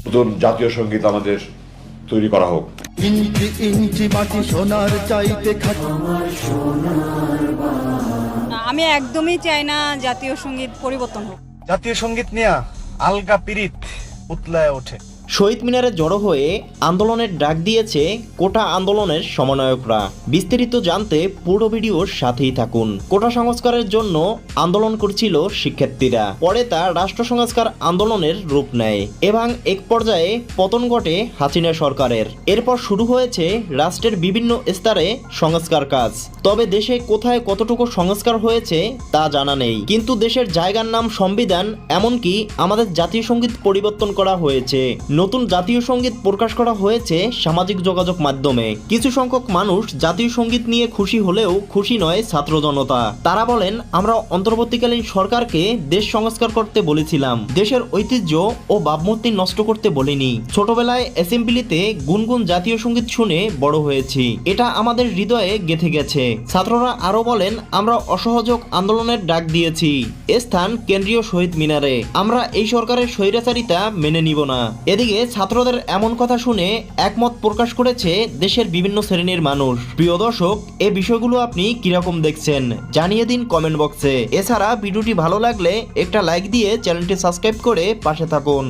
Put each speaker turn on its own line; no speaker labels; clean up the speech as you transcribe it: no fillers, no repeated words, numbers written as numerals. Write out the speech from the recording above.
নতুন জাতীয় সঙ্গীত আমাদের তৈরি করা হোক।
ইঞ্চি ইঞ্চি মাটি সোনার চাইতে খাটি।
আমি একদমই চাই না জাতীয় সঙ্গীত পরিবর্তন হোক।
জাতীয় সঙ্গীত নিয়ে আলগা পিরিত উতলায় ওঠে।
শহীদ মিনারে জড়ো হয়ে আন্দোলনের ডাক দিয়েছে কোটা আন্দোলনের সমন্বয়করা। বিস্তারিত জানতে পুরো ভিডিওর সাথেই থাকুন। কোটা সংস্কারের জন্য আন্দোলন করছিল শিক্ষার্থীরা, পরে তা রাষ্ট্র সংস্কার আন্দোলনের রূপ নেয় এবং এক পর্যায়ে পতন ঘটে হাসিনা সরকারের। এরপর শুরু হয়েছে রাষ্ট্রের বিভিন্ন স্তরে সংস্কার কাজ। তবে দেশে কোথায় কতটুকু সংস্কার হয়েছে তা জানা নেই, কিন্তু দেশের জায়গার নাম সংবিধান, এমনকি আমাদের জাতীয় সঙ্গীত পরিবর্তন করা হয়েছে। নতুন জাতীয় সঙ্গীত প্রকাশ করা হয়েছে সামাজিক যোগাযোগ মাধ্যমে। কিছু সংখ্যক মানুষ জাতীয় সঙ্গীত নিয়ে খুশি হলেও খুশি নয় ছাত্র জনতা। তারা বলেন, আমরা অন্তর্বর্তীকালীন সরকারকে দেশ সংস্কার করতে বলেছিলাম, দেশের ঐতিহ্য ও ভাবমূর্তি নষ্ট করতে বলিনি। ছোটবেলায় অ্যাসেম্বলিতে গুনগুন জাতীয় সঙ্গীত শুনে বড় হয়েছি, এটা আমাদের হৃদয়ে গেঁথে গেছে। ছাত্ররা আরো বলেন, আমরা অসহযোগ আন্দোলনের ডাক দিয়েছি, এ স্থান কেন্দ্রীয় শহীদ মিনারে। আমরা এই সরকারের স্বৈরাচারিতা মেনে নিব না। এদিকে ছাত্রদের এমন কথা শুনে একমত প্রকাশ করেছে দেশের বিভিন্ন শ্রেণীর মানুষ। প্রিয় দর্শক, এই বিষয়গুলো আপনি কিরকম দেখছেন জানিয়ে দিন কমেন্ট বক্সে। এছাড়া ভিডিওটি ভালো লাগলে একটা লাইক দিয়ে চ্যানেলটি সাবস্ক্রাইব করে পাশে থাকুন।